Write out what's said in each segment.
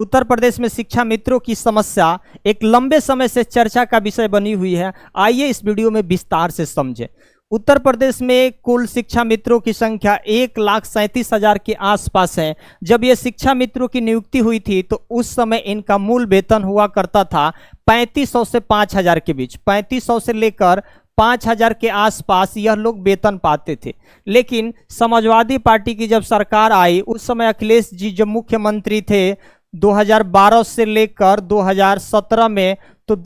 उत्तर प्रदेश में शिक्षा मित्रों की समस्या एक लंबे समय से चर्चा का विषय बनी हुई है। आइए इस वीडियो में विस्तार से समझें। उत्तर प्रदेश में कुल शिक्षा मित्रों की संख्या 1,37,000 के आसपास है। जब ये शिक्षा मित्रों की नियुक्ति हुई थी तो उस समय इनका मूल वेतन हुआ करता था 3,500 से 5,000 के बीच। 3,500 से लेकर 5,000 के आसपास यह लोग वेतन पाते थे। लेकिन समाजवादी पार्टी की जब सरकार आई, उस समय अखिलेश जी जब मुख्यमंत्री थे 2012 से लेकर 2017 में, तो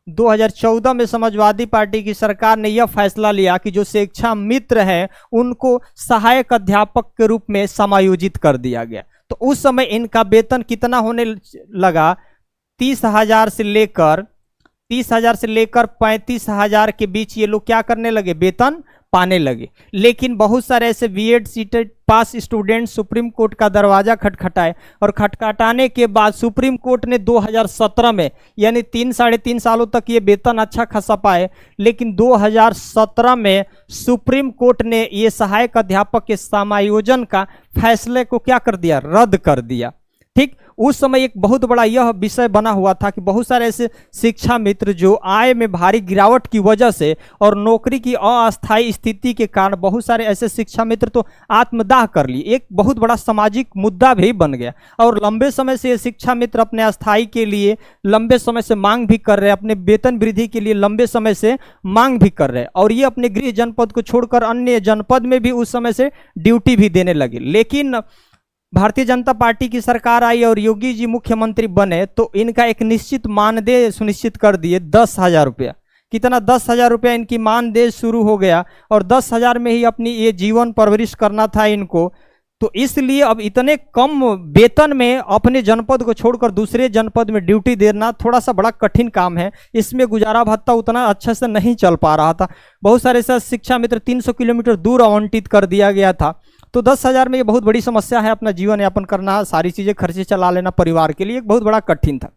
2014 में समाजवादी पार्टी की सरकार ने यह फैसला लिया कि जो शिक्षा मित्र हैं उनको सहायक अध्यापक के रूप में समायोजित कर दिया गया। तो उस समय इनका वेतन कितना होने लगा, 30,000 से लेकर 35,000 के बीच ये लोग क्या करने लगे, वेतन पाने लगे। लेकिन बहुत सारे ऐसे बीएड सीटेड पास स्टूडेंट सुप्रीम कोर्ट का दरवाजा खटखटाए और खटखटाने के बाद सुप्रीम कोर्ट ने 2017 में, यानी 3-3.5 सालों तक ये वेतन अच्छा खासा पाए, लेकिन 2017 में सुप्रीम कोर्ट ने ये सहायक अध्यापक के समायोजन का फैसले को क्या कर दिया, रद्द कर दिया। ठीक, उस समय एक बहुत बड़ा यह विषय बना हुआ था कि बहुत सारे ऐसे शिक्षा मित्र जो आय में भारी गिरावट की वजह से और नौकरी की अस्थायी स्थिति के कारण बहुत सारे ऐसे शिक्षा मित्र तो आत्मदाह कर लिए। एक बहुत बड़ा सामाजिक मुद्दा भी बन गया और लंबे समय से ये शिक्षा मित्र अपने अस्थायी के लिए लंबे समय से मांग भी कर रहे हैं, अपने वेतन वृद्धि के लिए लंबे समय से मांग भी कर रहे हैं और ये अपने गृह जनपद को छोड़कर अन्य जनपद में भी उस समय से ड्यूटी भी देने लगे। लेकिन भारतीय जनता पार्टी की सरकार आई और योगी जी मुख्यमंत्री बने तो इनका एक निश्चित मानदेय सुनिश्चित कर दिए, 10,000 रुपया। कितना, 10,000 रुपया इनकी मानदेय शुरू हो गया और 10,000 में ही अपनी ये जीवन परवरिश करना था इनको। तो इसलिए अब इतने कम वेतन में अपने जनपद को छोड़कर दूसरे जनपद में ड्यूटी देना थोड़ा सा बड़ा कठिन काम है। इसमें गुजारा भत्ता उतना अच्छे से नहीं चल पा रहा था। बहुत सारे ऐसे शिक्षा मित्र 300 किलोमीटर दूर आवंटित कर दिया गया था। तो 10,000 में ये बहुत बड़ी समस्या है, अपना जीवन यापन करना, सारी चीज़ें खर्चे चला लेना परिवार के लिए एक बहुत बड़ा कठिन था।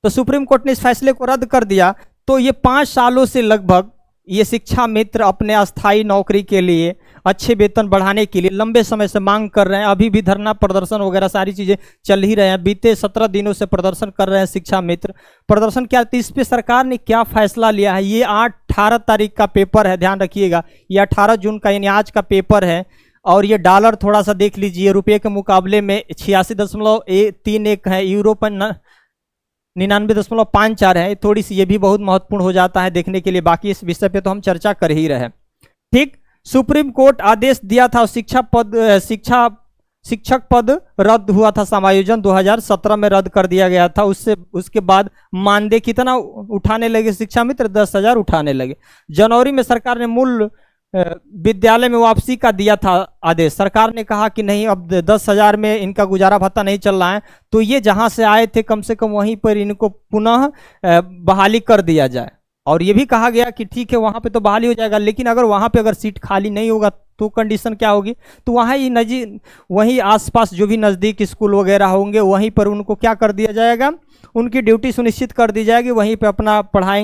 तो सुप्रीम कोर्ट ने इस फैसले को रद्द कर दिया। तो ये 5 सालों से लगभग ये शिक्षा मित्र अपने अस्थायी नौकरी के लिए अच्छे वेतन बढ़ाने के लिए लंबे समय से मांग कर रहे हैं। अभी भी धरना प्रदर्शन वगैरह सारी चीज़ें चल ही रहे हैं। बीते 17 दिनों से प्रदर्शन कर रहे हैं शिक्षा मित्र। प्रदर्शन क्या, इस पे सरकार ने क्या फैसला लिया है, ये 18 तारीख का पेपर है, ध्यान रखिएगा। ये 18 जून का यानी आज का पेपर है। और ये डॉलर थोड़ा सा देख लीजिए, रुपये के मुकाबले में 86.31 है, यूरो पर 99.54 है। थोड़ी सी ये भी बहुत महत्वपूर्ण हो जाता है देखने के लिए। बाकी इस विषय पे तो हम चर्चा कर ही रहे हैं। ठीक, सुप्रीम कोर्ट आदेश दिया था, शिक्षक पद रद्द हुआ था, समायोजन 2017 में रद्द कर दिया गया था। उसके बाद मानदेय कितना उठाने लगे शिक्षा मित्र, 10,000 उठाने लगे। जनवरी में सरकार ने मूल विद्यालय में वापसी का दिया था आदेश। सरकार ने कहा कि नहीं, अब 10,000 में इनका गुजारा भत्ता नहीं चल रहा है, तो ये जहां से आए थे कम से कम वहीं पर इनको पुनः बहाली कर दिया जाए। और ये भी कहा गया कि ठीक है वहां पे तो बहाली हो जाएगा, लेकिन अगर वहां पे अगर सीट खाली नहीं होगा तो कंडीशन क्या होगी, तो वहीं आसपास जो भी नज़दीक स्कूल वगैरह होंगे वहीं पर उनको क्या कर दिया जाएगा, उनकी ड्यूटी सुनिश्चित कर दी जाएगी, वहीं पर अपना पढ़ाएंगे।